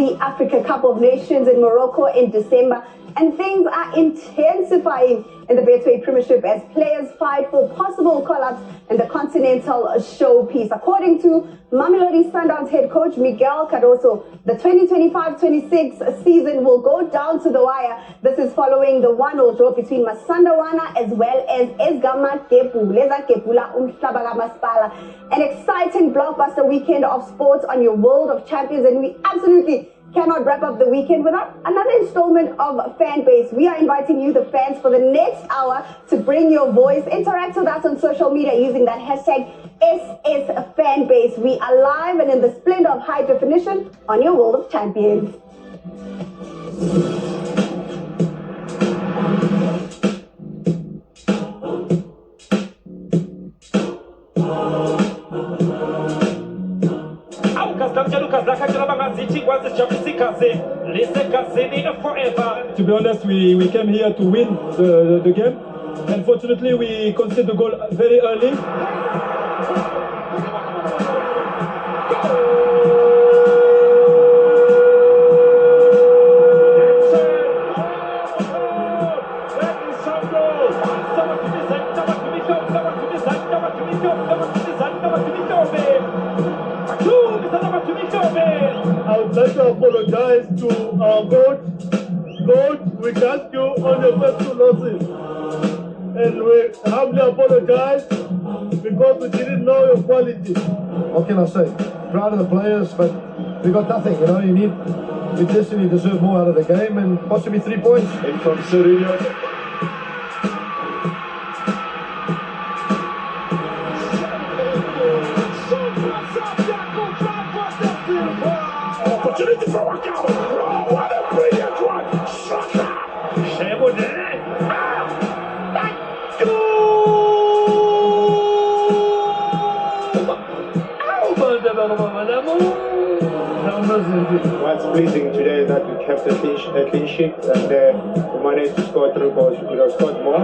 the Africa Cup of Nations in Morocco in December, and things are intensifying in the Betway Premiership as players fight for possible call-ups in the continental showpiece. According to Mamelodi Sundowns head coach Miguel Cardoso, the 2025-26 season will go down to the wire. This is following the 1-1 draw between Masandawana as well as Esgama Kepula Umhlaba Masipala. An exciting blockbuster weekend of sports on your World of Champions, and we absolutely cannot wrap up the weekend without another installment of Fan Base. We are inviting you, the fans, for the next hour to bring your voice. Interact with us on social media using that hashtag #SSFanbase. We are live and in the splendor of high definition on your World of Champions. To be honest, we came here to win the game. Unfortunately, we conceded the goal very early. I would like to apologize to our God. God, we cast you on the first two losses. And we humbly apologize because we didn't know your quality. What can I say? Proud of the players, but we got nothing, you know. We definitely deserve more out of the game and possibly 3 points. And from Serena. Opportunity for a goal. Oh, what a brilliant one. Shaka. Shebode. What's pleasing today is that we kept a clean sheet and we managed to score 3 goals. We could have scored more.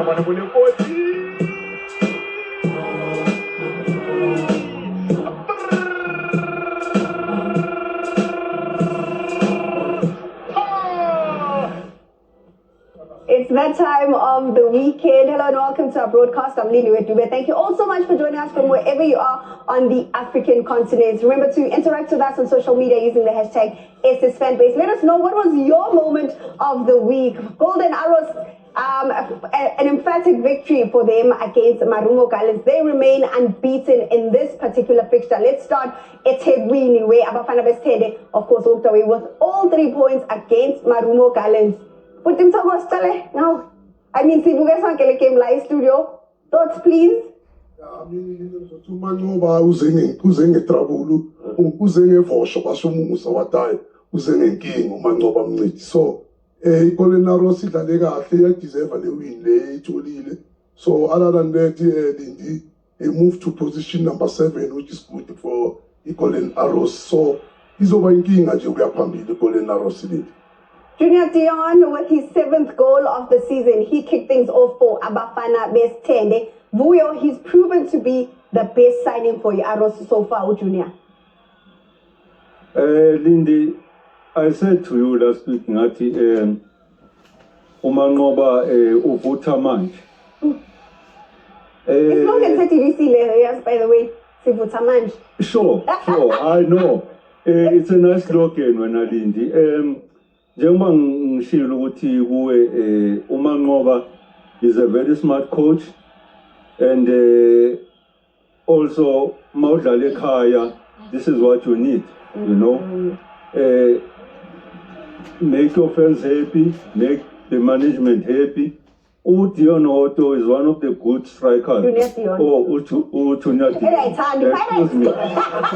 It's that time of the weekend. Hello and welcome to our broadcast. I'm Lini Wedube. Thank you all so much for joining us from wherever you are on the African continent. Remember to interact with us on social media using the hashtag #SSFanbase. Let us know, what was your moment of the week? Golden Arrows, an emphatic victory for them against Marumo Gallants. They remain unbeaten in this particular fixture. Let's start at eThekwini, where Abafana Bethende, of course, walked away with all 3 points against Marumo Gallants. Put him now. I mean, Sibuga Sankele came live studio. Thoughts, please? I mean, Mangoba uzenge trouble, uzenge for Shopasumusa watai, uzenge king, Mangoba mniti. So, Golden Arrows they deserve a win, so other than that, they moved to position number 7, which is good for Golden Arrows. So, he's over in King Ajubia the Golden Arrows did. Junior Dion, with his 7th goal of the season, he kicked things off for Abafana Bethende. Vuyo, he's proven to be the best signing for Arrows so far, Junior. Lindy, I said to you last week, Ngati, Umangoba uvuta manje. It's not a TDC areas, by the way, Sivuta manje. Sure, I know. It's a nice slogan when I Lindy. Njengoba ngishilo ukuthi kuwe uManqoba is a very smart coach, and also mawudlala ekhaya, this is what you need, you know. Make your fans happy, make the management happy. Dion Otto is one of the good strikers. Oh, Junior Dion. Excuse me.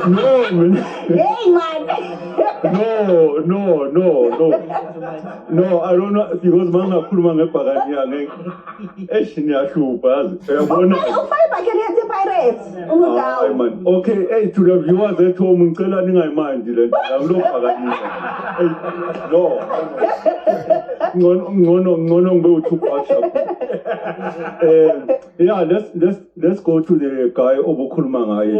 No, man. Hey, man. No, I don't know, because manga kuluma ngepagani eshiniyahlupha Pirates. Okay, hey, to the viewers at home, ngicela ningayimandi le ngcono ngibe uthupasha. Yeah, let's go to the guy obukhuluma ngaye.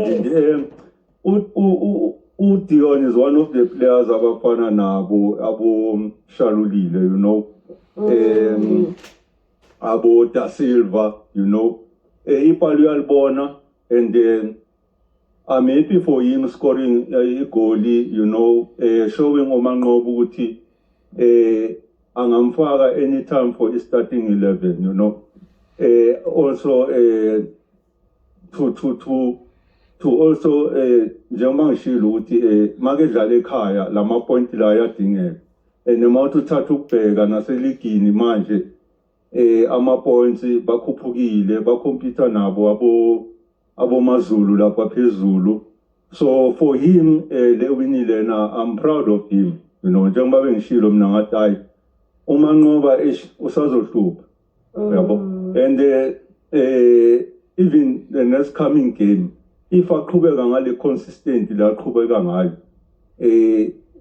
Dion is one of the players abafana nabo abo Shalulile, you know. Abo Da Silva, you know. Ipalu Albona, and then I'm happy for him scoring a goal, you know, showing Omangobu Uti Angamfara anytime for his starting 11, you know. Also to also njengoba ngishilo ukuthi make dlala ekhaya lama point la yadingeka noma uthatha ukubheka naseligini manje ama points bakhuphukile bakhompyutha nabo abo maZulu lapha phezulu. So for him le winile na I'm proud of him, you know, njengoba bengishilo mina ngathi hayi uma nqoba usazohlupha yabo. And even the next coming game, if aqhubeka ngale consistent la aqhubeka ngayo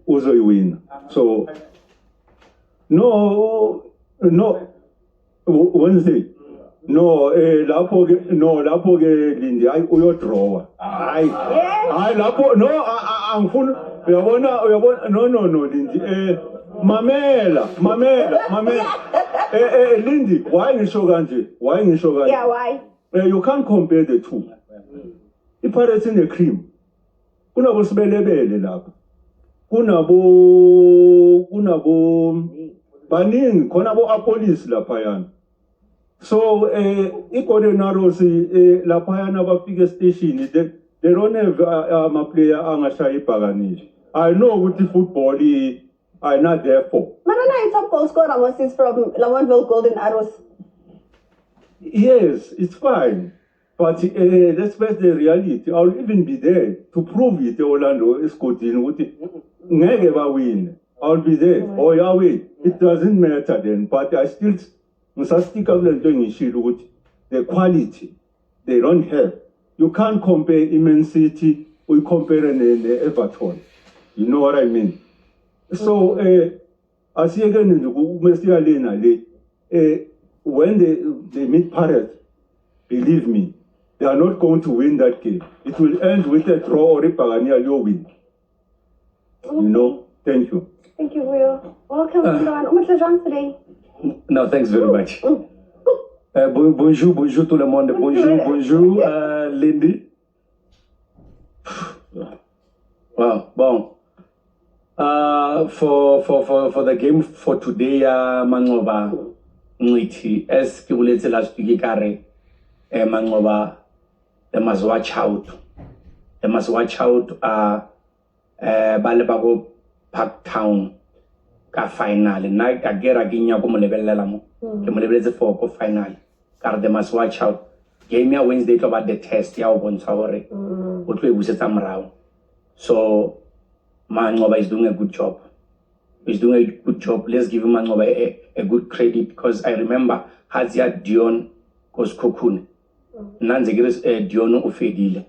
uzoyiwina. So no Wednesday no lapho ke Lindi hayi uyodrawa hayi lapho no angifuni uyabona no Lindi mamela Lindi why ngisho kanje Yeah, why? You can't compare the two. Ipirates in the cream. Kunabo sibelebele lapha. Kunabo baningi khona bo apolice lapha yana. So iGolden Arrows lapha yana bafika station they don't have ama player angashaya ibhakanishi. I know ukuthi football I not there for. Manana is top goal scorer Moses from Lamontville Golden Arrows. Yes, it's fine. But let's face the reality. I'll even be there to prove it. Orlando is continuing. Win. I'll be there. Oh, Yahweh. It doesn't matter then. But I still stick up the quality they don't have. You can't compare Immensity with comparing Everton. You know what I mean? So, as you again, when they meet Pirates, believe me, they are not going to win that game. It will end with a draw or a Pagania win. You know? Thank you. Thank you for your welcome, Ron. How much is Ron today? No, thanks very much. Bonjour tout le monde. Bonjour, Lindy. Wow, bon. For the game for today, Mangoba, Niti, as Kibulete last week, Mangoba, they must watch out. They must watch out. Balebago Park Town ka final. Na agera ginya ko molebelela mo. Ke molebeletse for ko final. Car they must watch out. Game ya Wednesday to about the test ya o bontsha hore o tlo e busetsa morao. So Mangoba is doing a good job. He's doing a good job. Let's give Mangoba a good credit because I remember Hazia Dion was Kokun. Nanzegiris Dion Ofedile.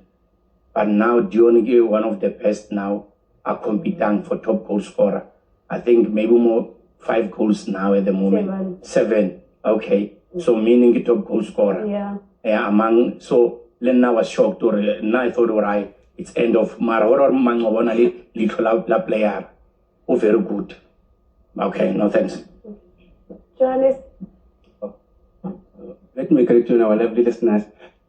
But now Dion is one of the best now are competing for top goal scorer. I think maybe more 5 goals now at the moment. 7. Okay. So meaning a top goal scorer. Yeah. Among so Lena was shocked or now I thought alright. It's end of Mara or Mangovana little la player. Oh, very good. Okay, no thanks. Johannes. Let me correct you now, lovely listeners.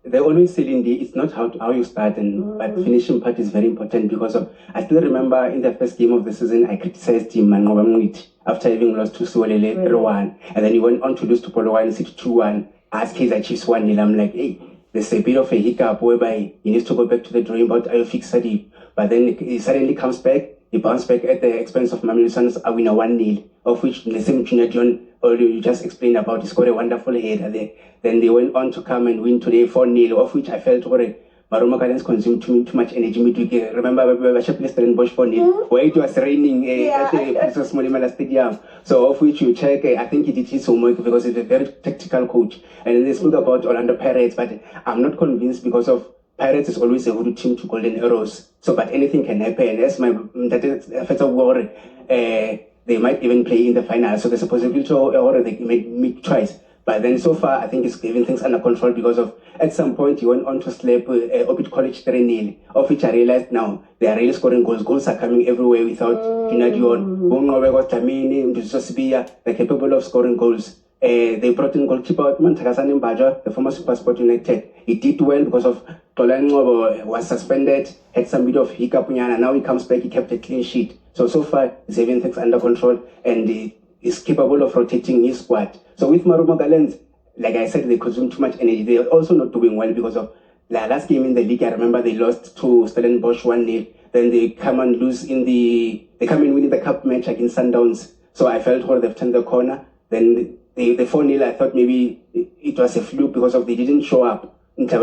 They always say, Lindy, it's not how you start, but finishing part is very important because of. I still remember in the first game of the season, I criticized him after having lost to Suolele 3-1, and then he went on to lose to Polokwane 6-2-1. Ask Kaizer Chiefs 1-0. I'm like, hey, there's a bit of a hiccup whereby he needs to go back to the drawing board. I fix it, but then he suddenly comes back. He bounced back at the expense of Mamelodi Sundowns, a winner 1-0, of which the same Junior John you just explained about. He scored a wonderful header there. Then they went on to come and win today 4-0, of which I felt Maroma Gardens consumed too much energy midweek. Remember, we played Stellenbosch 4-0, where it was raining at the Princess Molimala Stadium. So, of which you check, I think he did his homework because he's a very tactical coach. And then they spoke about Orlando Pirates, but I'm not convinced because of Pirates is always a good team to Golden Arrows. So, but anything can happen. As that is a war. They might even play in the final. So there's a possibility or they may make twice. But then so far, I think he's giving things under control because of, at some point, he went on to slap Orbit College 3-0, of which I realized now they are really scoring goals. Goals are coming everywhere without Junadion, they're capable of scoring goals. They brought in goalkeeper Tagasan Mbaja, the former SuperSport United. He did well because of Tolan Ngobo was suspended, had some bit of hiccup, and now he comes back, he kept a clean sheet. So far, he's having things under control and is capable of rotating his squad. So with Marumo Gallants, like I said, they consume too much energy. They are also not doing well because of the last game in the league. I remember they lost to Stellenbosch 1-0. Then they come and lose they come and win the cup match against Sundowns. So I felt they've turned the corner. Then the 4-0, I thought maybe it was a fluke because of they didn't show up. But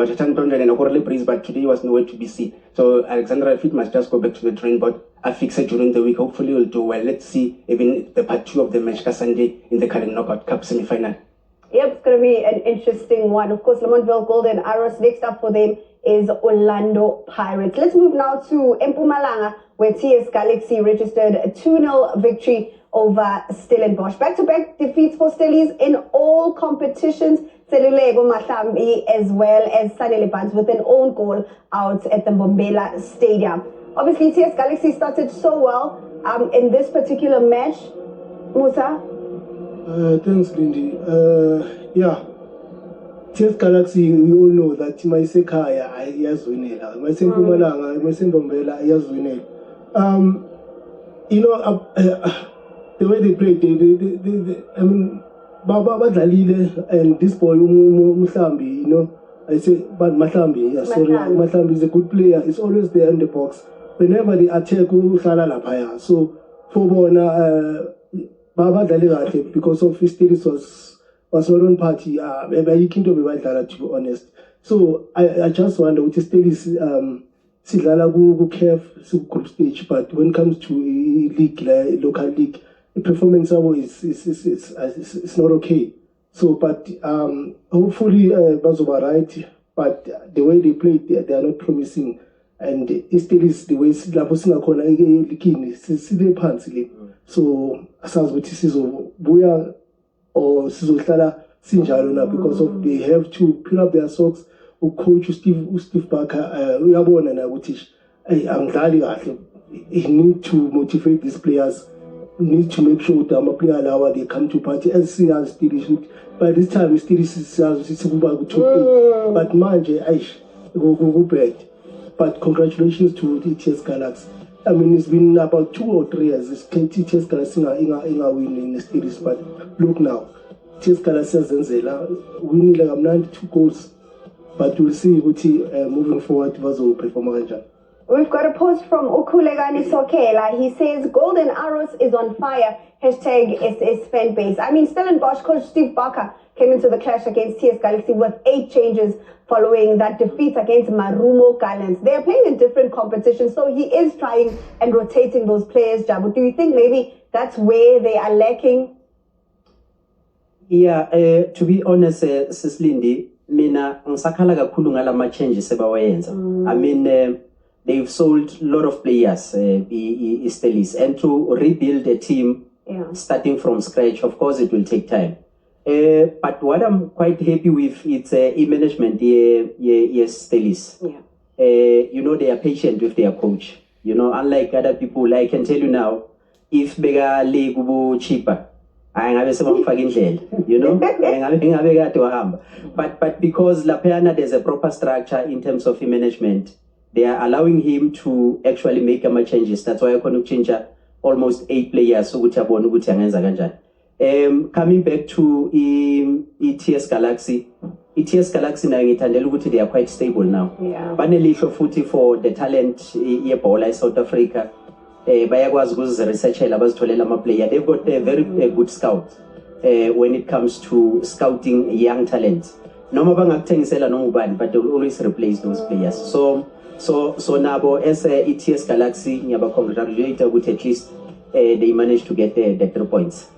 today was nowhere to be seen. So Alexandra Fit must just go back to the drawing board. I'll fix it during the week. Hopefully we'll do well. Let's see even the part 2 of the match Sunday in the current knockout cup semi-final. Yep, it's going to be an interesting one. Of course, Lamontville Golden Arrows. Next up for them is Orlando Pirates. Let's move now to Mpumalanga, where TS Galaxy registered a 2-0 victory over Stellenbosch. Back-to-back defeats for Stellies in all competitions. Selulego Mahlambi as well as Sanele Bands with an own goal out at the Mbombela Stadium. Obviously, TS Galaxy started so well in this particular match. Musa? Thanks, Lindy. Yeah, TS Galaxy, we all know that Maisekaya iyazwinela, Maisempumalanga, Maisembombela iyazwinela. You know, the way they played, I mean, Baba Badlalile and this boy Mahlambi, you know, I say, but Mahlambi, yeah, sorry, Mahlambi is a good player. He's always there in the box. Whenever they attack, so for Bona. Baba Daligate, because of his status was not on party, to be honest. So I just wonder what his status Sidlala go Kev group stage, but when it comes to a league, like local league, the performance is not okay. So but hopefully Bazoba right, but the way they played they are not promising, and it still is the way Sidlala Singakona Likini, Sidle Pansili. So asazi ukuthi sizobuya or sizohlala sinjalo na because of they have to pull up their socks. Coach Steve Barker uyabona na ukuthi angidlali kahle. He need to motivate these players, need to make sure that ama player lawa they come to party as soon as still by this time still sikuba ku but manje go bad. But congratulations to the TS Galaxy. I mean, it's been about 2 or 3 years. This TS Galaxy inga win in the series, but look now, TS Galaxy Zenzela winning like 92 goals, but we'll see what moving forward was will perform. We've got a post from Ukulegani Sokela. He says, Golden Arrows is on fire. Hashtag SS fan base. I mean, Stellenbosch coach Steve Barker came into the clash against TS Galaxy with 8 changes following that defeat against Marumo Gallants. They are playing in different competitions, so he is trying and rotating those players, Jabu. Do you think maybe that's where they are lacking? Yeah, to be honest, Sis Lindy, mina ngisakhala kakhulu ngalama changes sebawayenza. I mean, they've sold a lot of players, Stellies, and to rebuild a team starting from scratch, of course, it will take time. But what I'm quite happy with, it's management, yes, Stellies. You know, they are patient with their coach. You know, unlike other people, I can tell you now, if Bega Legubo cheaper, I have some fucking jail, you know, but because La Peana, there's a proper structure in terms of management, they are allowing him to actually make changes. That's why I can change almost 8 players. So coming back to ETS Galaxy, ETS Galaxy now they are quite stable now. Yeah. Banelihlo footy for the talent Ebola South Africa. Bayakwazi ukuziresearchela abazitholela ama-player. They've got a very good scout when it comes to scouting young talents. Noma bangakuthengisela noma ubani, but they will always replace those players. So nabo as ETS Galaxy ngiyabacongratulate ukuthi at least they managed to get the 3 points.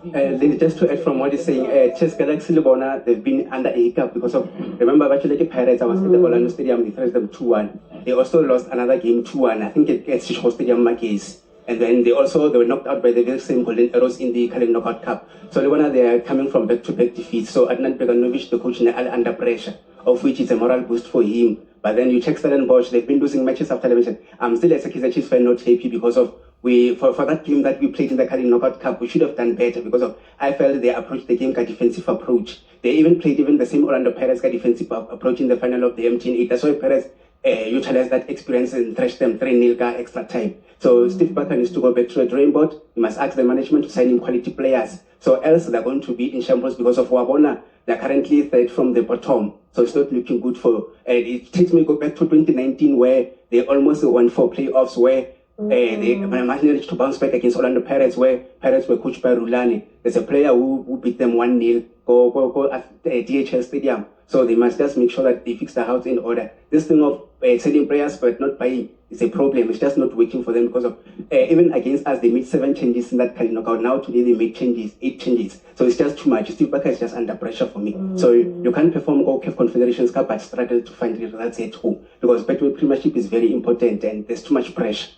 Just to add from what he's saying, TS Galaxy Lebona, they've been under a hiccup because of, remember actually the Pirates, I was at the Orlando Stadium, they thrashed them 2-1. They also lost another game 2-1. I think it's Chicago Stadium Marquez. And then they were knocked out by the very same Golden Arrows in the Carling Knockout Cup. So they are coming from back-to-back defeats. So Adnan Beganovic, the coach, under pressure, of which is a moral boost for him. But then you check Stellenbosch, they've been losing matches after matches. I'm still as a Kaizer Chiefs fan not happy because of for that game that we played in the Carling Knockout Cup, we should have done better because of I felt they approached the game with a defensive approach. They even played the same Orlando Pirates defensive approach in the final of the MTN8. That's why Pirates utilized that experience and thrashed them 3-0 extra time. So Steve Barker needs to go back to the drawing board. He must ask the management to sign in quality players. So else they're going to be in shambles because of Wabona. They're currently third from the bottom. So it's not looking good for... it takes me go back to 2019 where they almost won 4 playoffs where they managed to bounce back against Orlando Pirates where Pirates were coached by Rulani. There's a player who beat them 1-0 go at DHL Stadium. So they must just make sure that they fix the house in order. This thing of selling players but not buying is a problem. It's just not working for them because of even against us, they made 7 changes in that Carling knockout. Now today they made 8 changes. So it's just too much. Steve Barker is just under pressure for me. So you can't perform CAF Confederations Cup but struggle to find results at home because Betway Premiership is very important and there's too much pressure.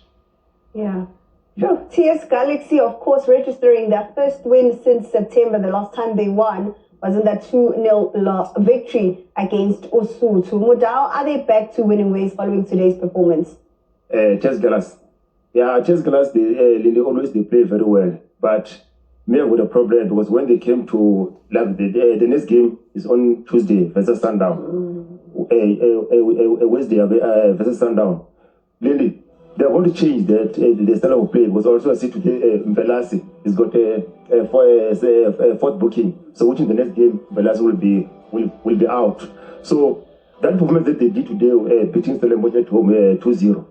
Yeah. Sure. TS Galaxy, of course, registering their first win since September. The last time they won was in that 2-0 victory against Osutu. Mudao, are they back to winning ways following today's performance? Chess Glass. Yeah, Chess Glass, they play very well. But me with the problem was when they came to the next game is on Tuesday versus Sundown. Wednesday versus Sundown. Really, they're going to change that the style of play. It was also I see today Velasi has got a fourth booking. So which in the next game Velasi will be out. So that performance that they did today, beating Stellenbosch at home 2-0.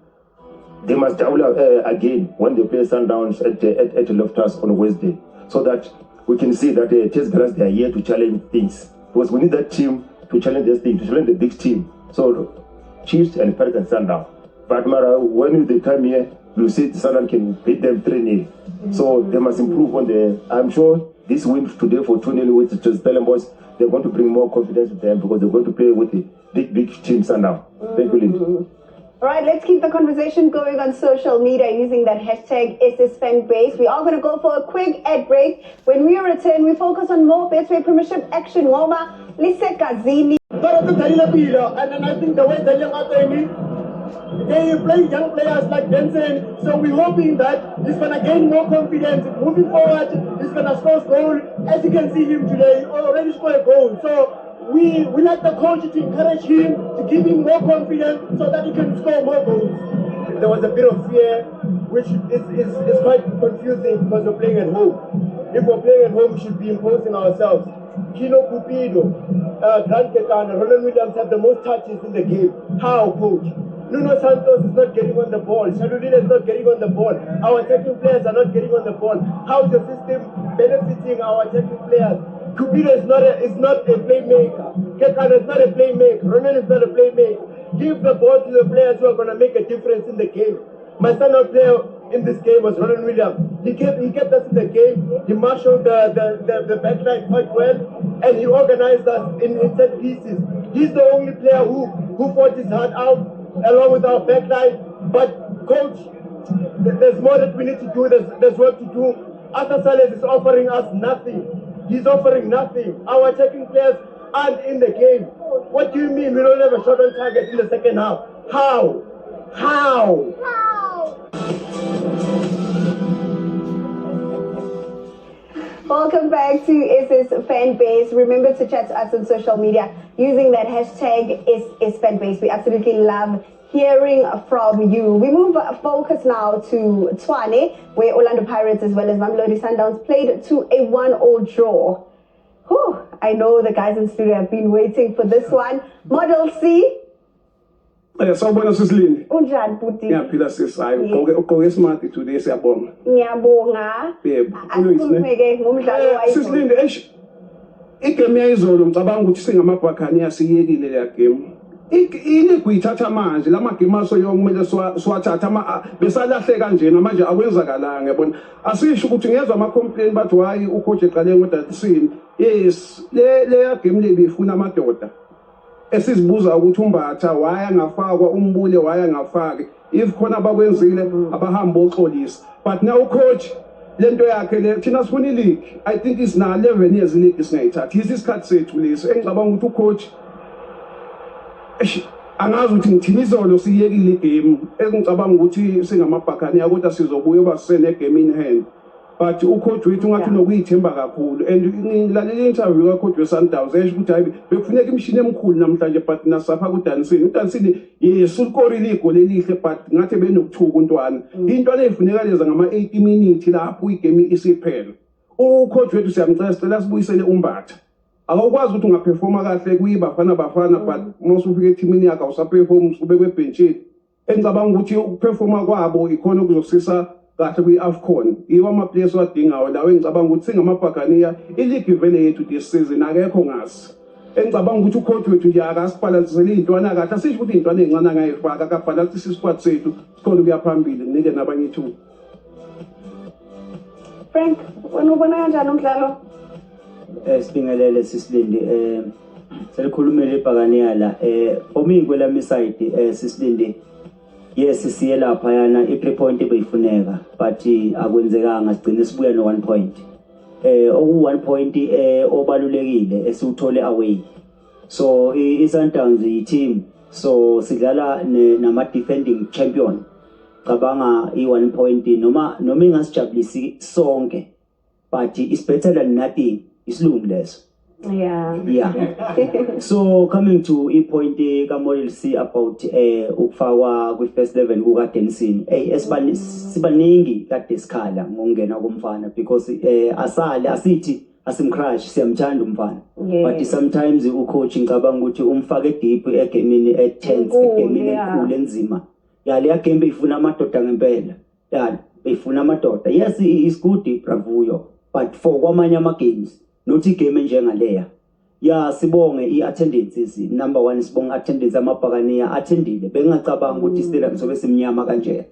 They must double again when they play Sundowns at Loftus on Wednesday, so that we can see that Chess Glass they are here to challenge things. Because we need that team to challenge this team, to challenge the big team. So Chiefs and Pirates and Sundown. But when they come here, you see the Sundown can beat them 3-0. So they must improve on the. I'm sure this win today for 2-0 with Stellenbosch, they're going to bring more confidence to them because they're going to play with the big team Sundown. Thank you, Lindy. All right, let's keep the conversation going on social media using that hashtag #SSFanbase. We are going to go for a quick ad break. When we return, we focus on more Betway Premiership action. Ngoma, Lisekazini. And then I think the way the young are they play young players like Benson, so we're hoping that he's going to gain more confidence. Moving forward, he's going to score a goal. As you can see him today, already scored a goal. So we like the coach to encourage him, to give him more confidence so that he can score more goals. There was a bit of fear, which is quite confusing because we're playing at home. If we're playing at home, we should be imposing ourselves. Kino Cupido, Grant Ketana, Roland Williams have the most touches in the game. How, coach? Nuno Santos is not getting on the ball. Shadulina is not getting on the ball. Our attacking players are not getting on the ball. How is the system benefiting our attacking players? Cupido is not a playmaker. Ketana is not a playmaker. Ronan is not a playmaker. Give the ball to the players who are going to make a difference in the game. My standout player in this game was Ronan Williams. He kept us in the game. He marshaled the backline quite well, and he organized us in set pieces. He's the only player who fought his heart out along with our backline. But coach, there's more that we need to do. There's work to do. Arthur Sales is offering us nothing. He's offering nothing. Our attacking players aren't in the game. What do you mean we don't have a shot on target in the second half? How? Welcome back to SS Fanbase. Remember to chat to us on social media using that hashtag #SSFanbase. We absolutely love hearing from you. We move focus now to Tshwane, where Orlando Pirates as well as Mamelodi Sundowns played to a 1-1 draw. Whew, I know the guys in studio have been waiting for this one. Model C. Sawubona Sisilindi. Unjani buti? Ngiyaphila sisi. Hayi ugqoke smart today siyabonga. Ngiyabonga. Yebo. Asikhulume-ke ngomdlalo wayizolo. Sisilindi igame yayizolo ngicabanga ukuthi singamabhakhani yasiyekile le game. Ile kuyithatha manje lama game aso yonke kumele siwathatha besalahle kanjena manje akwenzakalanga yabona. Asisho ukuthi ngezwe ama complaint bathi hayi ucoach eqale ngodatisini. Yes, le game le befuna amadoda. esizibuza ukuthi uMbatha waya ngafakwa umbule waya ngafaki if khona abakwenzile abahamba oxolisa but now coach lento yakhe le thina sifuna ileague I think is na 11 years league isingayithatha isikhathi sethu leso engicabanga ukuthi ucoach angazi ukuthi ngithini izolo siyekile igame engicabanga ukuthi singamabhakani kodwa sizobuya basene game in hand but ucoach wethu ngathi nokuyithemba kakhulu and ngilalela interview kacoach weSundowns esho ukuthi hayi bekufuneka imishini emkhulu namhlanje but nasapha uDansini yes ulikorile igoli elihle but ngathi benokuthuka untwana into leyifuneka leza ngama 80 minutes lapho igame isiphela ucoach wethu siyamcela sibuyisele uMbatha akukwazi ukuthi ungaperforma kahle kuyibafana but mawusufika eteamini yakhe awusaperform ube kwebenchini engicabanga ukuthi ukuperforma kwabo ikhona ukuzosisa kahle kwi-AFCON yiwo ama-players wadingayo lawo engicabanga ukuthi singamabhakaniya iligi vele yethu this season akekho ngasi engicabanga ukuthi ucoach wethu nje akasibhalansisele iy'ntwana kahle asisho ukuthi iy'ntwana ey'ncane angayifaka akabhalansisa isquad sethu sikhona ukuya phambili nginike nabanye ithuba. Frank, wena ubona kanjani umdlalo? Sibingelele Sisilindi selikhulumele ibhakaniya la for me kwelami side Sisilindi yes siye lapha yana i3 point beyifuneka but akwenzekanga sigcine sibuya no 1 point oku 1 point obalulekile esiuthole away so iSundowns i-team so sidlala nama defending champion cabanga i1 point noma ingasijabulisi sonke but it's better than nothing isilungu leso. Yeah. So coming to a point Model C about ukufakwa kwi first 11 kuka Dansini sibaningi kade sikhala ngongena komfana because asithi asimcrush siyamthanda umfana but sometimes ucoach ngicabanga ukuthi umfake deep egamini tense egamini enkulu enzima yale game ifuna amadoda ngempela befuna amadoda yes is good bravuyo but for kwamanye ama games not igame njengaleya sibonge i-attendances number 1 sibonge attendance amabhakaniya attendile bengacabanga ukuthi stadium sobe simnyama kanje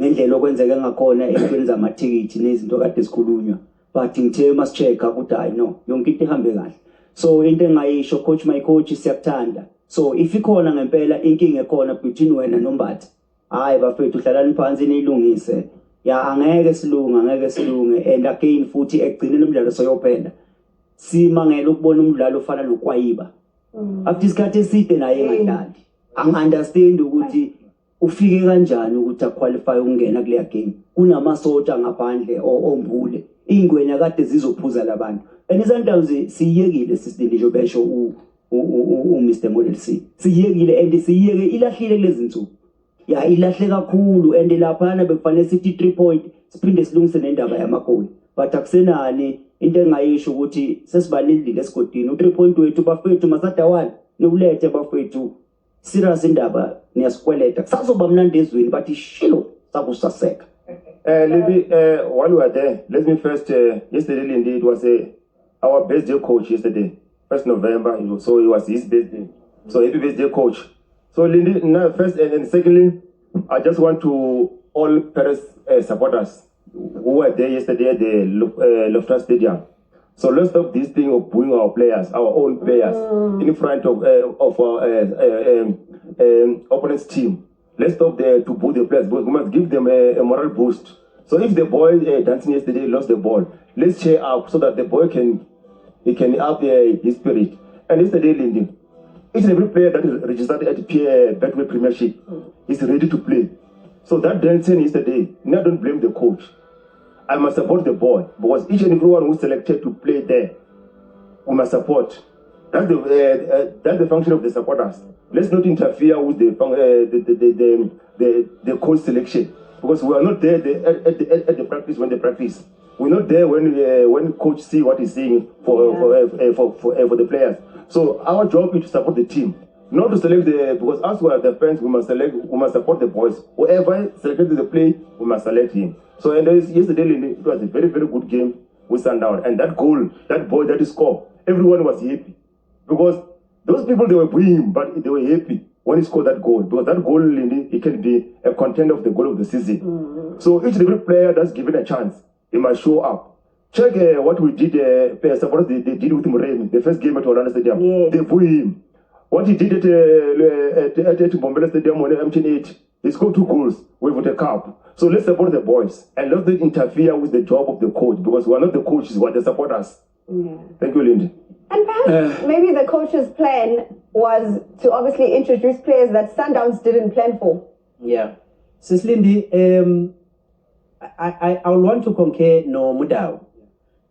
ngendlela okwenzeke ngakhona ekwenza amathikithi nezinto kade sikhulunywa but ngithe masichecka ukuthi hayi no yonke into ihambe kahle so into engayisho coach my coach siyakuthanda so if ikhona ngempela inkinga ekhona between wena noMbatha hayi bafethu hlalani phansi nilungise angeke silunge and again futhi ekugcineni umdlalo soyophela simangela ukubona umdlalo ofana noKwayiba after isikhathi eside naye engadlali angiunderstand ukuthi ufike kanjani ukuthi aqualify ukungena kule game kunamasotsha ngaphandle ombule ingwenya kade zizophuza labantu and iSundowns siyekile Sisilindi nje besho Mr Model C siyekile and siyeke ilahlile kulezi nsuku ilahle kakhulu and laphana bekufanele sithi 3 point siphinde silungise nendaba yamagoli but akusenani into engayisho ukuthi sesibalindile esigodini u3 point wethu bafethu masada 1 nokulethe bafethu serious indaba niyasikweleta sazoba mnandi ezweni but shilo sakusaseka. Lindi, while we are there, let me first yesterday Lindi, it was our birthday coach yesterday 1st November, so it was his birthday, so happy birthday coach. So Lindi, now first and secondly, I just want to all Paris supporters who were there yesterday at the Loftus Stadium. So let's stop this thing of booing our players, our own players, in front of our opponent's team. Let's stop there to boo the players, but we must give them a moral boost. So if the boy dancing yesterday lost the ball, let's cheer up so that the boy can up his spirit. And yesterday, Lindy, each and every player that is registered at Betway Premiership is ready to play. So that dancing yesterday, now don't blame the coach. I must support the boy because each and everyone who's selected to play there, we must support. That's the function of the supporters. Let's not interfere with the coach selection because we are not there at the practice when they practice. We're not there when coach see what he's saying for the players. So our job is to support the team, not to select because us who are the fans, we must support the boys. Whoever selected the play, we must select him. So yesterday it was a very, very good game with Sundown, and that goal, that boy that he scored, everyone was happy because those people, they were booing him, but they were happy when he scored that goal because that goal, it can be a contender of the goal of the season. So each and every player that's given a chance, he must show up. Check what we did, supporters they did with Murray, the first game at Orlando Stadium. Yes. They booed him. What he did at Bombele Stadium on MT8, he scored 2 goals with the cup. So let's support the boys and let's not interfere with the job of the coach, because we are not the coaches, we are the supporters. Yeah. Thank you, Lindy. And perhaps maybe the coach's plan was to obviously introduce players that Sundowns didn't plan for. Yeah. Sis Lindy, I would want to concur no Mudau.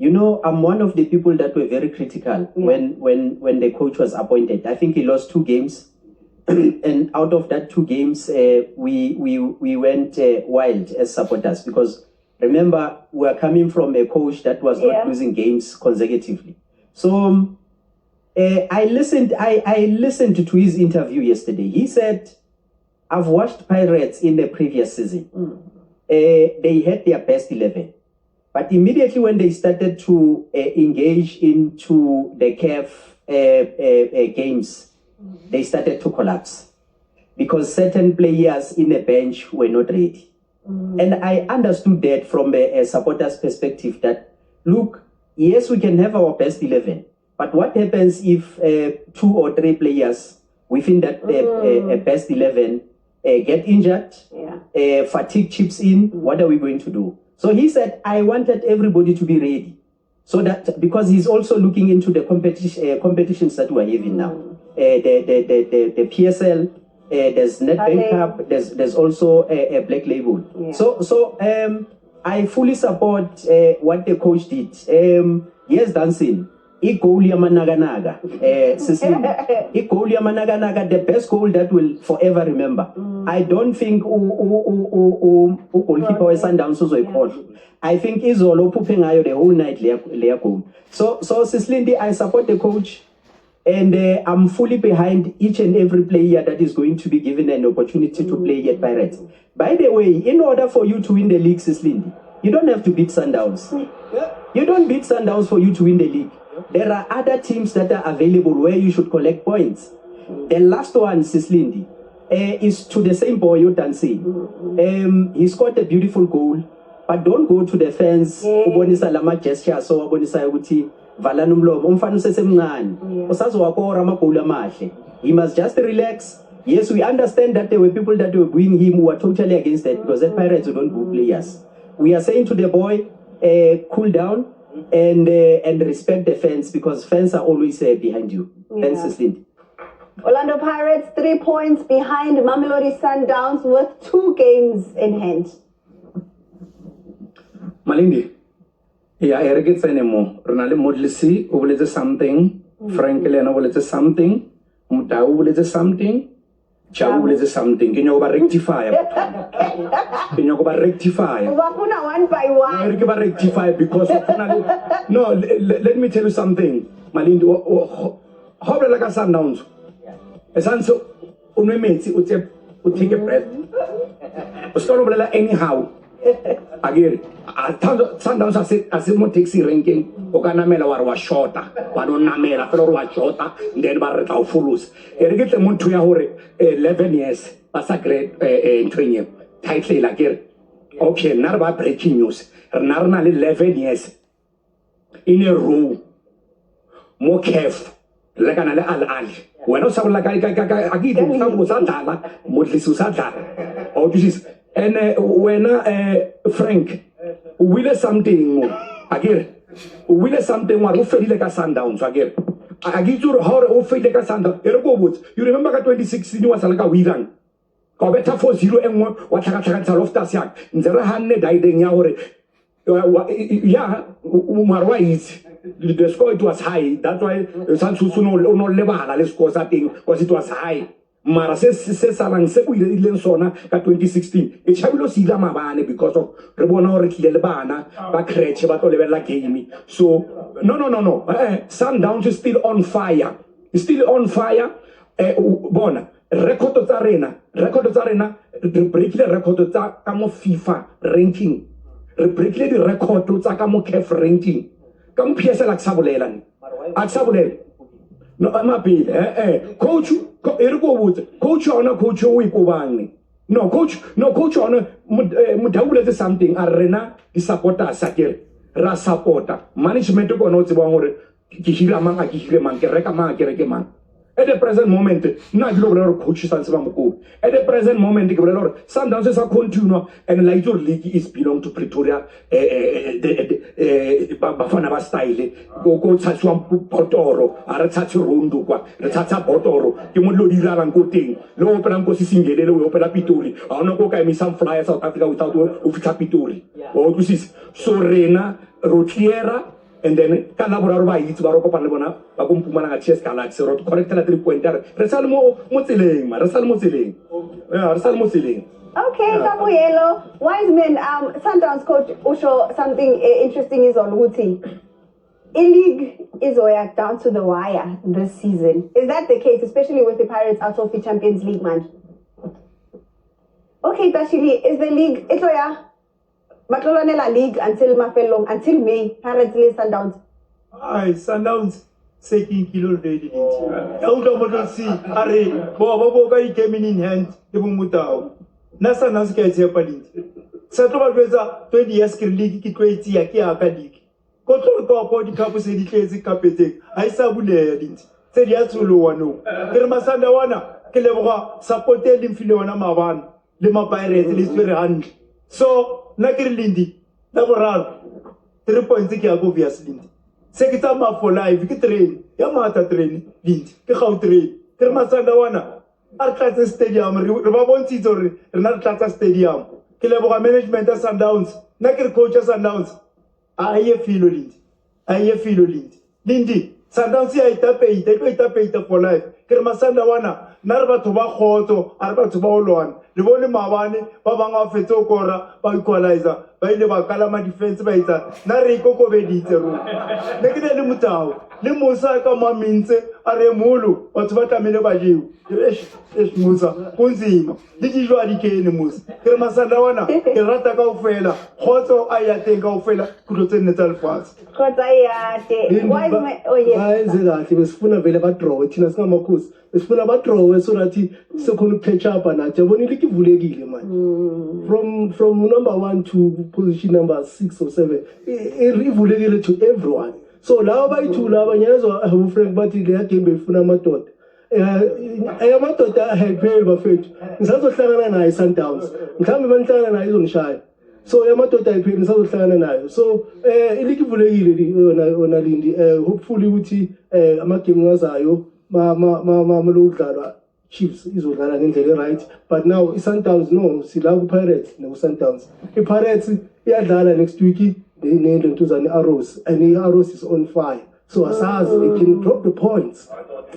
You know, I'm one of the people that were very critical when the coach was appointed. I think he lost 2 games. And out of that 2 games, we went wild as supporters, because remember, we are coming from a coach that was not losing games consecutively. So I listened to his interview yesterday. He said, I've watched Pirates in the previous season. They had their best 11. But immediately when they started to engage into the CAF games, they started to collapse because certain players in the bench were not ready. And I understood that from a supporter's perspective that, look, yes, we can have our best 11, but what happens if 2 or 3 players within that best 11 get injured, fatigue chips in, what are we going to do? So he said, I wanted everybody to be ready. So that, because he's also looking into the competitions that we're having now. The PSL, there's NetBank Cup, there's also a Black Label. Yeah. So I fully support what the coach did. Yes, dancing. Goal Yamanaganaga, the best goal that will forever remember. I don't think goalkeeper Sundowns was a coach. I think Izolo Pupengayo the whole night their goal. So Sislindi, I support the coach, and I'm fully behind each and every player that is going to be given an opportunity to play at Pirates. By the way, in order for you to win the league, Sislindi, you don't have to beat Sundowns. You don't beat Sundowns for you to win the league. There are other teams that are available where you should collect points. The last one, Sislindi, is to the same boy, Yotansi. He scored a beautiful goal, but don't go to the fence. Ubonisa lama gesture, so ubonisa ukuthi vala nomlomo. Umfana usesemncane. Usazo wakora amagoli amahle. He must just relax. Yes, we understand that there were people that were booing him who were totally against that, because at Pirates we don't boo players. We are saying to the boy, cool down and respect the fans, because fans are always behind you. Thanks, Sislindi. Orlando Pirates 3 points behind Mamelodi Sundowns with 2 games in hand. Malindi, yeah, Eric it's anymore. Ronaldo Modlisi, who will something, Frank Elena will something, Mutau will something, Chow will something. Can you go rectify? Can you go rectify? One by one. Eric rectify because no, let me tell you something, Malindi. How like a Sundowns? A Sanso, Unmeti, would take a breath. Anyhow. Again, Sundowns as a taxi ranking, Okanamela war shorter, Panonamela, Flor was shorter, then Barretau Fulus. Erigate Montoya 11 years, was a great 20 tightly like here. Okay, Narva breaking news, Narnal 11 years in a row, more careful, like an al. When I saw like I give some was Adala, Modlisusata, or this is. And when Frank will something again, will something what who feel like a Sundowns again. I give you how who feel like a Sundowns. You remember 2016 was like a Wiran. Kobeta 4-0 and what I of Tasiak. Nzera Hanne died in Yahore. Yeah, Umarwa is. The score it was high. That's why Sansuno no level let's score that thing because it was high. Mara se salang se we sona ka 2016 e chabilo sila mabane because of re bona hore tlile le bana ba creche ba to lebella game. So no Sundowns is still on fire. It's still on fire. Bona record tsa rena re break le record tsa ka mo FIFA ranking, re break le di record tsa ka mo CAF ranking ka mo PSL aksabolela no amapile coach coach ona coach o ikobang no coach ona mudabula something a rena di supporters akere ra supporter management go no tsebang hore ke hira mang a ke hire mang ke reka mang ke reke mang At the present moment, not global coaches and some at the present moment, Sundowns is a continue and Lighter League is belong to Pretoria, Bafana style, go Tatsuam Potoro, Aratatu Rundu, Tata Potoro, you would do that and good thing. No open go singing, we open up Pituri. I don't go me some flyers South Africa without Pituri. Or this is Sorena, Rotiera. And then Calabra by it's Baroko Palabona, Bagumpumana Chess Galaxy, or correct 3 pointer, Resalmo Mutiling, Resalmo. Okay, Gabrielo. Wiseman, Sundowns coach Osho, something interesting is on Wuti. A-League is down to the wire this season. Is that the case, especially with the Pirates out of the Champions League match? Okay, Tashili, is the league, Batlonela League until Mafelong, until May, Pirates lay Sundowns. Aye, Sundowns, second kilo ready. Out of see, Are, Boba came in hand, the Bumutao. Nasa Naska is happening. Satova Reza, 20 years league, Kitwati, Akia League. Control Corpo, the Capo said the case Capete, I sabule didn't. Said Yatulu Wano. Kermasanda Wana, Kelebra, supported him Filona Mavan, Lima Pirates, is very hand. So, Nakir Lindy, Navarra, 3 points obvious Lindy. Secretary for life, you can train, Yamata train, Lindy, Kakao train, Kermasandawana, Arcata Stadium, Rabon Titori, Renata Stadium, Kilabora management as Sundowns, Nakir coaches announced. I hear feel Lindy. Lindy, Sundowns, I tape for life, Kermasandawana, Narva to Bahoto, Arba to Bauluan. The volume Mavani, Babanga Feto Cora, by Equalizer, by the Bakalama defense baiter, Nariko Vediteru. Negative Mutao, Limusaka Maminse, Aremulu, but what I mean about you. Musa, Punzim, did you eradicate the moose? Kermasandawana, Kerataka Fela, Hoto Ayateka Fela, Kurotenetal Fast. Why is it that he was full of a draw, Chinas Namakus, was full of a draw, so that he so could catch up and at from number 1 to position number 6 or 7, it to everyone. So now by 2 years or I have Frank Batty, they came before Namatot. I am not that I had paid my fate. Instead of Sandowns and I, Sundowns, come even and I don't shy. So I am not that I paid instead of Sandowns and I. So, hopefully, Uti, Amakim Nazayo, Mama Chiefs is right, but now Sundowns no, Silago Pirates, no Sundowns. The Pirates, next week, they named them to an Arrows, and the Arrows is on fire. So as they can drop the points.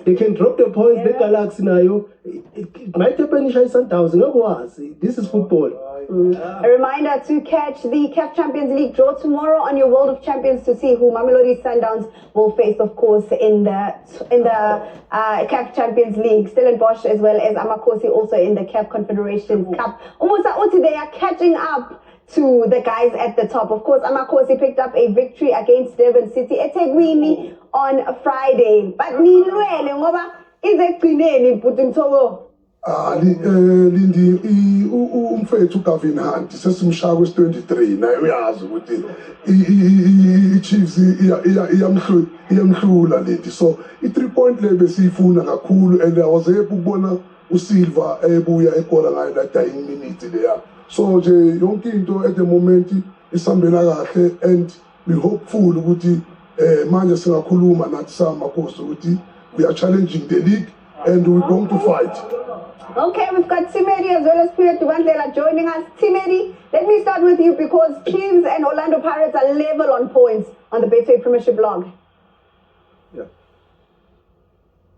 They can drop the points, the Galaxy now. It might happen in Sundowns, no was. This is football. A reminder to catch the CAF Champions League draw tomorrow on your World of Champions to see who Mamelodi Sundowns will face, of course, in the CAF Champions League. Stellenbosch as well as Amakosi also in the CAF Confederations Cup. Umusa Uti, they are catching up to the guys at the top. Of course, Amakosi picked up a victory against Durban City eThekwini on Friday. But Nilwele ngoba izegcineni Mputimthoko. Lindy, umfethu uGavin Hunt sesimshaya kwesi-23 naye uyazi ukuthi i-Chiefs iyamhlula Lindy, so i-3 point le besiyifuna kakhulu, and I was able ukubona uSilva ebuya ekora ngayo la dying minute leya. So nje yonke into at the moment isambela kahle, and we hopeful ukuthi manje singakhuluma nathi samaKhosi ukuthi we are challenging the league and we're going to fight. Okay, we've got Timedi as well as Pierre Duvandlela joining us. Timedi, let me start with you because Chiefs and Orlando Pirates are level on points on the Betway Premiership blog. Yeah.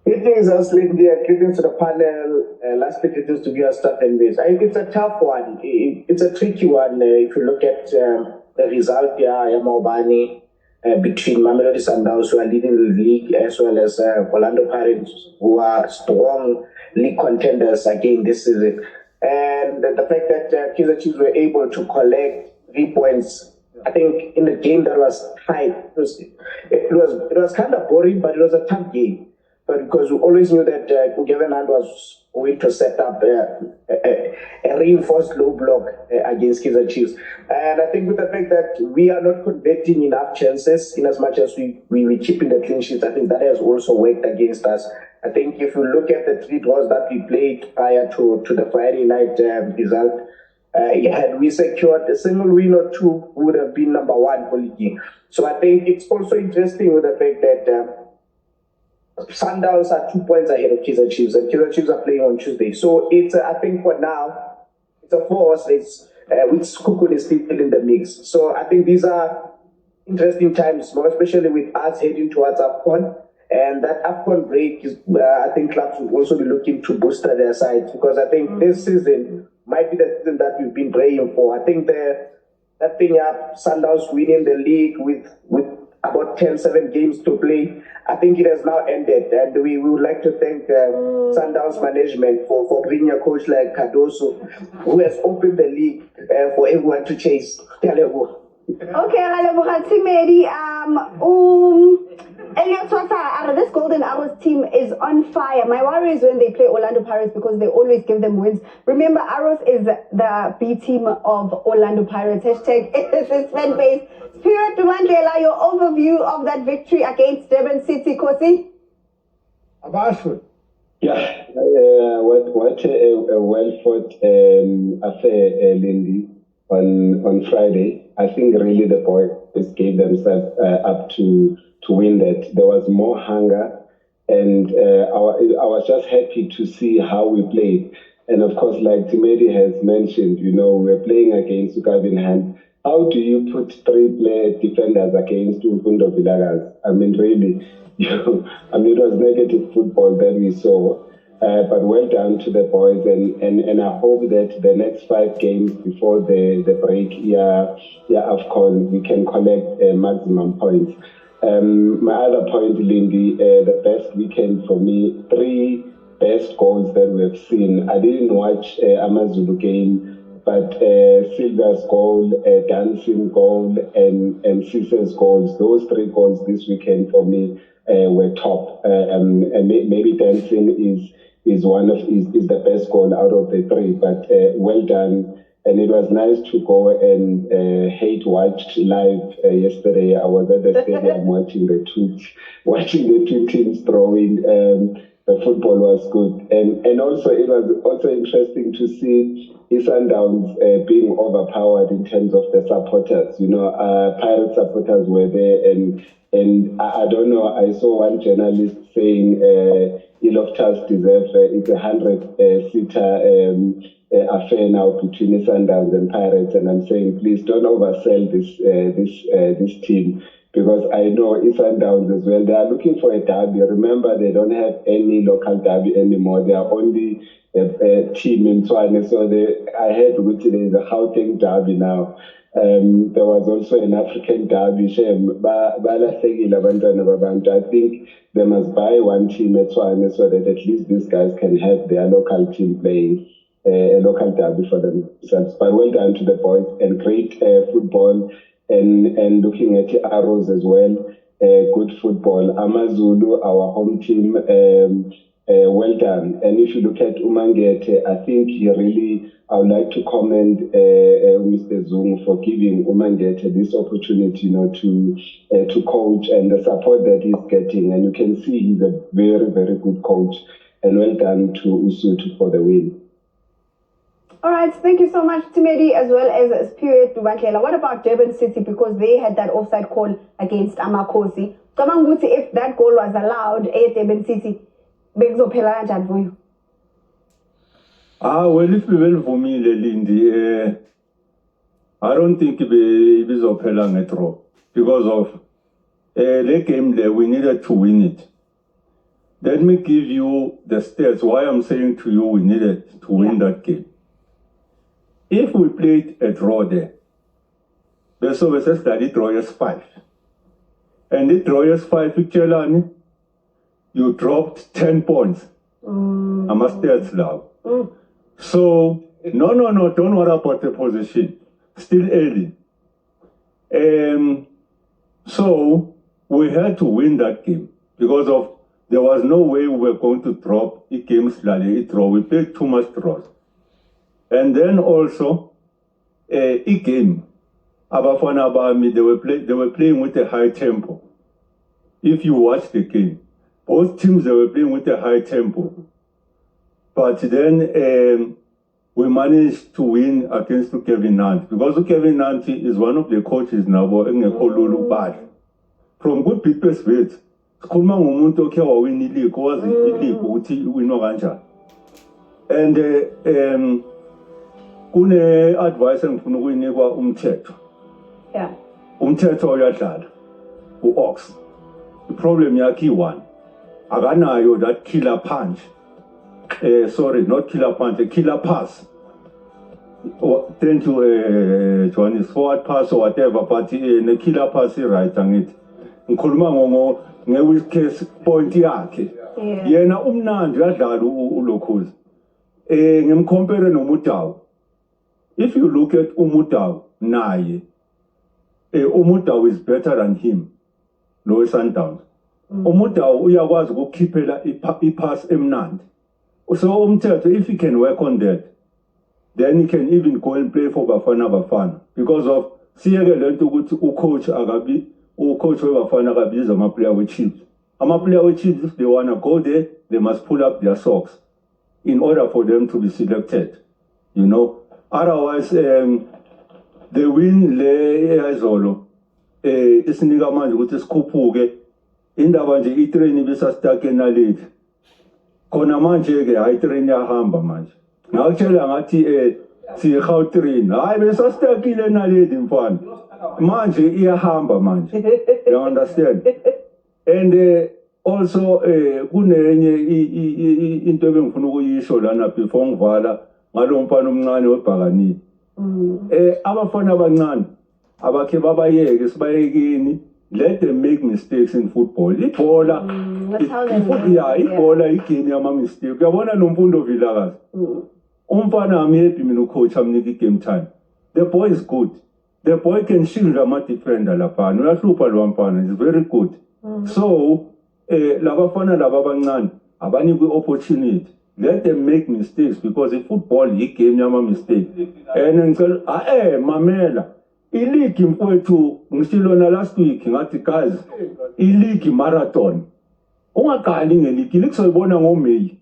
Greetings, Lindy. Greetings to the panel. Lastly, greetings to your staff and base. I think it's a tough one. It's a tricky one. If you look at the result here, Yamobani, between Mamelodi Sundowns, who are leading the league, as well as Orlando Pirates, who are strong league contenders again this season. And the fact that Kaizer Chiefs were able to collect 3 points, I think in the game that was tight, it was kind of boring, but it was a tough game. but because we always knew that Government was going to set up a reinforced low block against Kaizer Chiefs. And I think with the fact that we are not converting enough chances in as much as we keeping the clean sheets, I think that has also worked against us. I think if you look at the 3 draws that we played prior to the Friday night result, had we secured a single win or 2, we would have been number 1 for league. So I think it's also interesting with the fact that Sundowns are 2 points ahead of Kaizer Chiefs, and Kaizer Chiefs are playing on Tuesday. So it's, I think for now, it's a 4-horse race, with Sekhukhune is still in the mix. So I think these are interesting times, more especially with us heading towards AFCON. And that AFCON break is, I think clubs will also be looking to booster their sides, because I think this season might be the season that we've been praying for. I think that thing up, Sundowns winning the league with about 7 games to play, I think it has now ended, and we would like to thank Sundowns management for bringing a coach like Cardoso, who has opened the league for everyone to chase. Okay, Timedi, Elliot Sosa, this Golden Arrows team is on fire. My worry is when they play Orlando Pirates, because they always give them wins. Remember, Arrows is the B team of Orlando Pirates. Hashtag is fan base. Spirit Mandela, your overview of that victory against Durban City, Kosi? Abashwe. Yeah, what a well-fought affair, Lindy, on Friday. I think really the boys gave themselves up to win that. There was more hunger, and I was just happy to see how we played. And of course, like Timedi has mentioned, we're playing against Ukabin Hand. How do you put 3 defenders against Mfundo Vilakazi? I mean, really, it was negative football that we saw. But well done to the boys, and I hope that the next 5 games before the break, AFCON, we can collect maximum points. My other point, Lindy, the best weekend for me, 3 best goals that we have seen. I didn't watch Amazulu game, but Silva's goal, Dancing goal, and Cise's goals, those 3 goals this weekend for me were top. And maybe Dancing is the best goal out of the 3, but well done. And it was nice to go and watched live yesterday. I was at the stadium watching the two teams throwing. The football was good, and also it was also interesting to see Sundowns being overpowered in terms of the supporters. Pirate supporters were there, and I don't know. I saw one journalist saying Iloftas deserves it's a 100-seater. Affair now between Sundowns and Pirates, and I'm saying please don't oversell this team, because I know Sundowns as well. They are looking for a derby. Remember, they don't have any local derby anymore. They are only a team in Tshwane. So I heard which there is a Gauteng derby now. There was also an African derby. I think they must buy one team at Tshwane so that at least these guys can have their local team playing a local derby for themselves. But well done to the boys, and great football, and looking at the Arrows as well, good football. Amazulu, our home team, well done. And if you look at Umangete, I think I would like to commend Mr. Zungu for giving Umangete this opportunity, to coach, and the support that he's getting. And you can see he's a very, very good coach. And well done to Usutu for the win. All right, thank you so much, Timedi, as well as Spirit Mandela. What about Durban City? Because they had that offside call against Amakosi. Kamanguti, if that goal was allowed at Durban City, bekuzophela kanjani for you? Well, if we will for me, Lindy, I don't think it bizophela nge-draw, because of the game there, we needed to win it. Let me give you the stats why I'm saying to you we needed to win that game. If we played a draw there, so we said that it draw is 5. And it draw is 5, you dropped 10 points. I must tell you. So, no, don't worry about the position. Still early. So, we had to win that game because of there was no way we were going to drop a game slightly draw. We played too much draws. And then also, a game, Abafana Bami, they were playing with a high tempo. If you watch the game, both teams, they were playing with a high tempo. But then we managed to win against Kevin Nant, because Kevin Nant is one of the coaches now in the Kolulu Bad. From good people's words, Kuma Mumuntu Kewa win the league, was the league, we know Ganja. And kune advice engifuna ukuyinikwa umthetho. Yeah. Umthetho uyadlala u-Ox. The problem yakhe one. Akanayo that killer punch. Sorry, not killer punch, a killer pass. Thank you, Johnny, forward pass or whatever, but the killer pass is right on it. Ngikhuluma nge-weak case point yakhe. Yena umnandi uyadlala uLokhozi. Ngimcompare noMutawu. If you look at Umutawu naye, Umutawu is better than him. No Sundowns. Umutawu uyakwazi ukukhiphela ipass emnandi. So umthetho, if he can work on that, then he can even go and play for Bafana. Because of siyeke lento ukuthi ucoach weBafana akabiza ama-player we-Chiefs. Ama-player we-Chiefs, if they want to go there, they must pull up their socks in order for them to be selected. You know? Otherwise, they win le Azolo. Isinika manje ukuthi sikhuphuke. Indaba nje itrain ibisastake na late. Khona manje ke hayi train yahamba manje. Ngakutshela ngathi si-Gautrain. Hayi besastakile na late mfana. Manje iyahamba manje. You understand? And also kunenye into ebengifuna ukuyisho lana before ngivala ngalo mfana omncane weBhakanini. Abafana abancane abakhe babayeke sibayekini. Let them make mistakes in football. Ibhola, ibhola igame yama-mistake. Uyabona noMfundo Vilakazi. Umfana ami-happy mina ucoach amnika i-game time. The boy is good. The boy can shield ama-defender laphana. Uyahlupha lo mfana. He's very good. So, labafana laba abancane abanikwe opportunity. Let them make mistakes, because in football igame yama-mistake. And ngicela mamela. Iligi mfowethu ngishilona last week ngathi guys, iligi marathon. Ungagali ngeligi likuzoyibona ngoMay.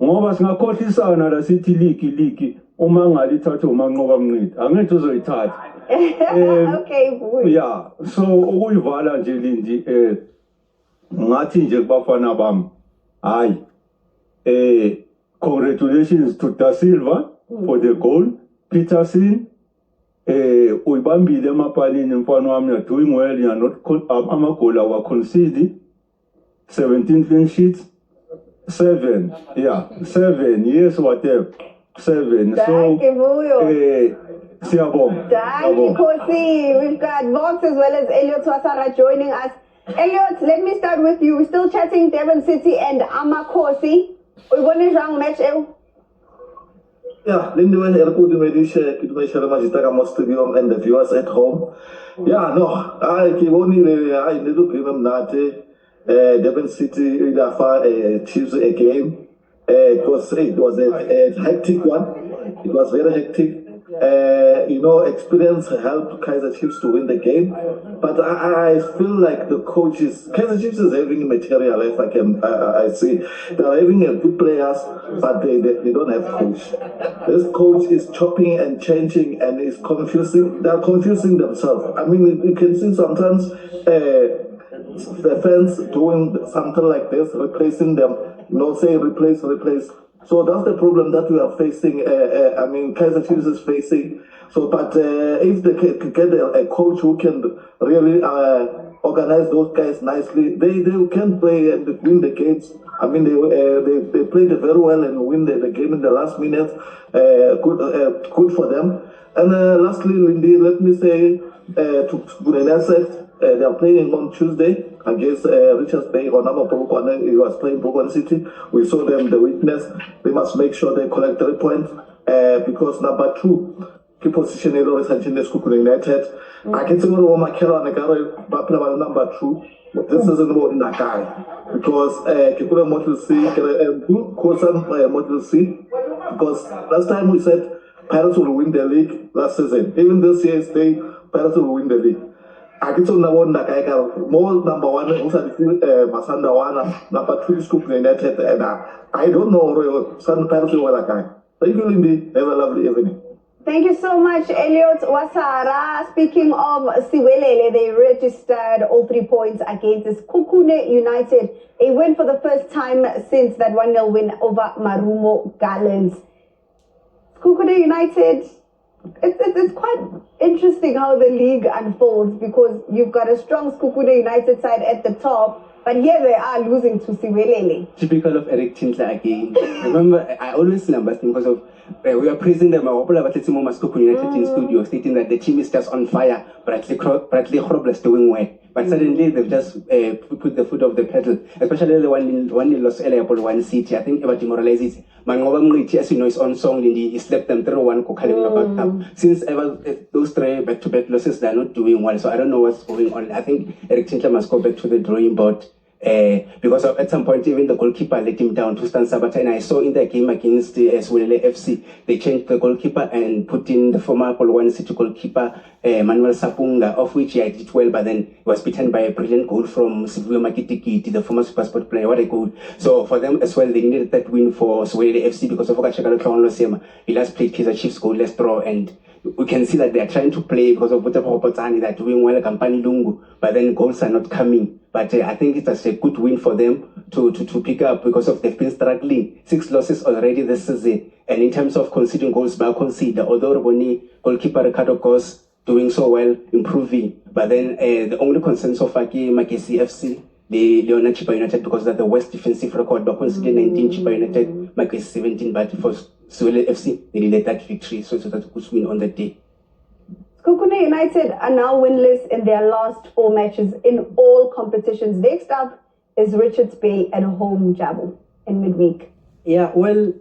Ngoba singakhohlisana la sithi iligi uma ngalithatha uManqoba Mnqidi. Angeke uzoyithatha. Okay, boy. Yeah, so ukuyivala nje Lindi ngathi nje kubafana bami. Hayi. Congratulations to Da Silva for the goal. Peterson uyibambile emapalini mfana wami, you're doing well, you're not amagoli awa concede. 17 clean sheets, 7, yeah, 7, yes, whatever, 7. So siyabonga. Danke Kosi. We've got Vox as well as Elliot Wasara joining us. Elliot, let me start with you. We're still chatting Devon City and Amakosi. Uyibone jang match ew? Yeah, Lindy went airport to Medisha Majitaka Stadium and the viewers at home. Yeah, no, I keep only I need to give them that Devon City Chiefs again. It was a hectic one. It was very hectic. Experience helped Kaiser Chiefs to win the game, but I feel like the coaches, Kaiser Chiefs is having material, if I see. They're having a good players, but they don't have coach. This coach is chopping and changing and is confusing. They're confusing themselves. I mean, you can see sometimes the fans doing something like this, replacing them, say replace. So that's the problem that we are facing. Kaiser Chiefs is facing. So, but if they can get a coach who can really organize those guys nicely, they can play and win the games. I mean, they played very well and win the game in the last minute. Good for them. And lastly, Lindy, let me say to Burenaset, they are playing on Tuesday against Richards Bay or Nama Polokwane. He was playing Polokwane City. We saw them the weakness. They must make sure they collect 3 points because number 2, key position is United. I can say what Makela and Gary, but number 2. this isn't about Nakai. Because Kikula Motel C, Kosan Motel C, because last time we said Pirates will win the league last season. Even this year, Pirates will win the league. I get on the one Nakai, more number one, also Masanda Wana, number 2 Scoop United, and I don't know, some Pirates will Nakai. Thank you, Lindy. Have a lovely evening. Thank you so much, Elliot Wasara. Speaking of Siwelele, they registered all 3 points against Kukune United. A win for the first time since that 1-0 win over Marumo Gallants. Kukune United, it's quite interesting how the league unfolds because you've got a strong Kukune United side at the top, but here they are losing to Siwelele. Typical of Eric Tindler again. Remember, I always remember because of we were praising them United in studio, stating that the team is just on fire, Bradley Krobler is doing well. But suddenly they've just put the foot off the pedal, especially the one in Los Angeles, one city. I think about demoralizes. Mangoba Mriti, as you know, his own song, he slept them 3-1 Kokalim. Since ever those 3 back-to-back losses, they're not doing well. So I don't know what's going on. I think Eric Tindler must go back to the drawing board. Because at some point even the goalkeeper let him down to stand Sabata, and I saw in the game against Siwelele FC they changed the goalkeeper and put in the former Polokwane City goalkeeper Manuel Sapunga, of which he did well, but then he was beaten by a brilliant goal from Sivuyo Makitikiti, the former SuperSport player. What a goal. So for them as well, they needed that win for Siwelele FC because of Okachakalo Klaonlo Sema. He last played Kaizer Chiefs goalless draw, and we can see that they are trying to play because of whatever opportunity they're doing well, Kampani Lungu, but then goals are not coming. But I think it's a good win for them to pick up because of they've been struggling. 6 losses already this season. And in terms of conceding goals, by consider, although Raboni goalkeeper Ricardo Goss doing so well, improving. But then the only concern so far is Makesi FC, the Leona Chipa United, because they're the worst defensive record. But consider 19 Chipa United, Makesi 17. But for Siwelele FC, they needed that victory. So that's a good win on that day. Kukune United are now winless in their last 4 matches in all competitions. Next up is Richards Bay at home, Jabu, in midweek. Yeah, well,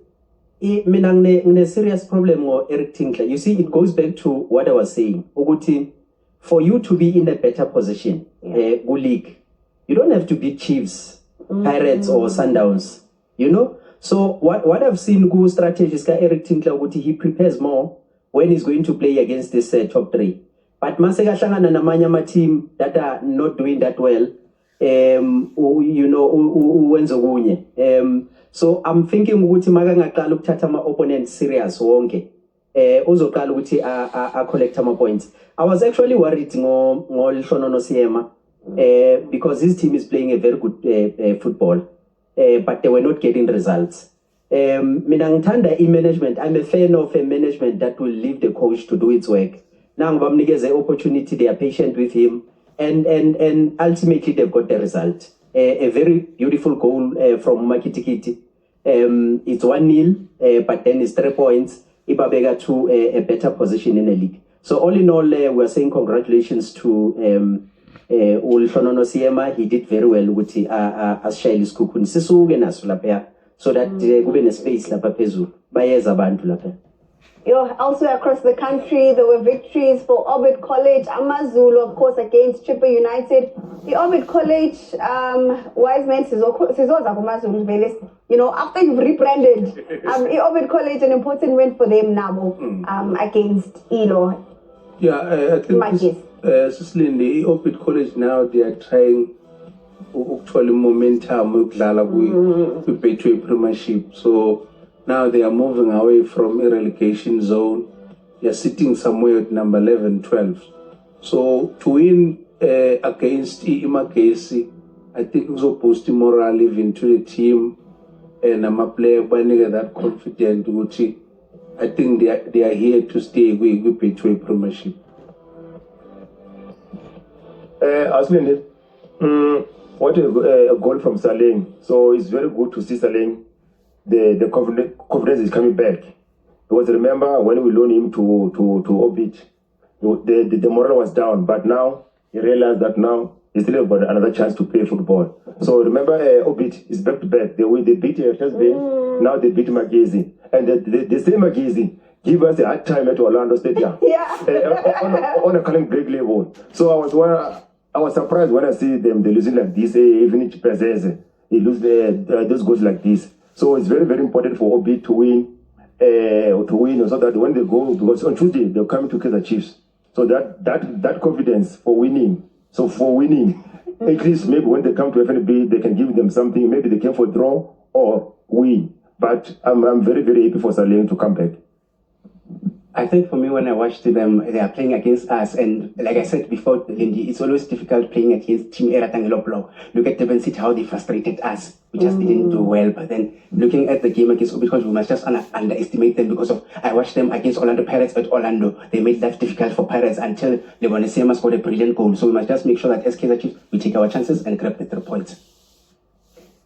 a serious problem with Eric Tindler. You see, it goes back to what I was saying. Oguti, for you to be in a better position, league, you don't have to beat Chiefs, Pirates, or Sundowns. You know? So what I've seen good strategies, Eric Tindler, he prepares more when he's going to play against this top 3. But Masega Shangana Namanyama team that are not doing that well, so I'm thinking ukuthi makangaqala ukuthatha ama opponents serious wonke. Uzoqala ukuthi a collect ama points. I was actually worried ngo Lhonono Siema because his team is playing a very good football, but they were not getting results. Mina ngithanda management. I'm a fan of a management that will leave the coach to do its work. Now bamnikeze opportunity, they are patient with him, and ultimately they've got the result. A very beautiful goal from Makitikiti. It's 1-0, but then it's 3 points. Ibabega to a better position in the league. So all in all, we're saying congratulations to Ulfonono Siema. He did very well with as Shailis Kukun Sisuge Nasulapea. So that kube nespace lapha phezulu bayeza abantu lapha. Elsewhere across the country, there were victories for Orbit College, Amazulu, of course, against Chippa United. The Orbit College, wise men, after you've rebranded, the Orbit College, an important win for them now against Elo. Yeah, I think Lindy, Orbit College now, they are trying actually momentum to Betway Premiership. So now they are moving away from a relegation zone. They are sitting somewhere at number 11, 12. So to win against Imakesi, I think it's supposed to morale even to the team, and I'm a player banding that confident. I think they are here to stay with Betway Premiership. Ashley, what a goal from Saleng. So it's very good to see Saleng. The confidence is coming back. Because remember when we loaned him to Orbit, the morale was down. But now he realized that now he still got another chance to play football. So remember, Orbit is back to back. The way they beat Thursday, now they beat Magezi. And the same Magezi give us a hard time at Orlando Stadium. On a calling break level. So I was surprised when I see them, they're losing like this, even in Chipazese, they lose those goals like this. So it's very, very important for OB to win, so that when they go, because on Tuesday, they're coming to Kaizer Chiefs. So that confidence for winning. So for winning, at least maybe when they come to FNB, they can give them something. Maybe they came for draw or win. But I'm very, very happy for Saleng to come back. I think for me, when I watched them, they are playing against us. And like I said before, Lindy, it's always difficult playing against Team Eratangelo Block. Look at Durban City, how they frustrated us. We just didn't do well. But then looking at the game against because we must just underestimate them because of, I watched them against Orlando Pirates at Orlando. They made life difficult for Pirates until Legonesema scored a brilliant goal. So we must just make sure that as Kaizer Chiefs, we take our chances and grab the 3 points.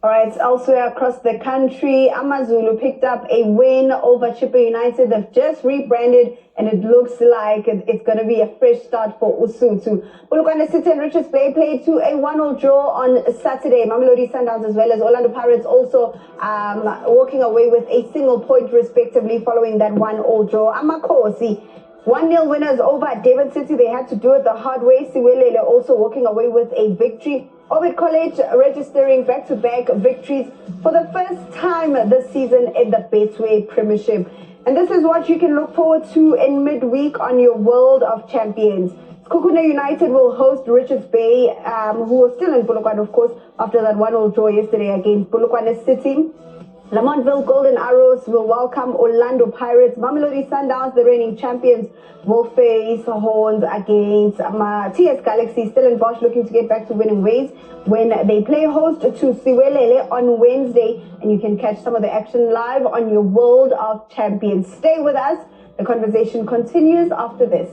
All right, elsewhere across the country, Amazulu picked up a win over Chippa United. They've just rebranded, and it looks like it's going to be a fresh start for Usutu. Polokwane City and Richards Bay played to a 1-1 draw on Saturday. Mamelodi Sundowns as well as Orlando Pirates also walking away with a single point respectively following that 1-1 draw. Amakosi 1-0 winners over Durban City. They had to do it the hard way. Siwelele also walking away with a victory. Orbit College registering back-to-back victories for the first time this season in the Betway Premiership. And this is what you can look forward to in midweek on your World of Champions. Kukuna United will host Richards Bay, who are still in Polokwane, of course, after that 1-0 draw yesterday against Polokwane City. Lamontville Golden Arrows will welcome Orlando Pirates. Mamelodi Sundowns, the reigning champions, will face Horns against TS Galaxy, still in Bosch, looking to get back to winning ways when they play host to Siwelele on Wednesday. And you can catch some of the action live on your World of Champions. Stay with us. The conversation continues after this.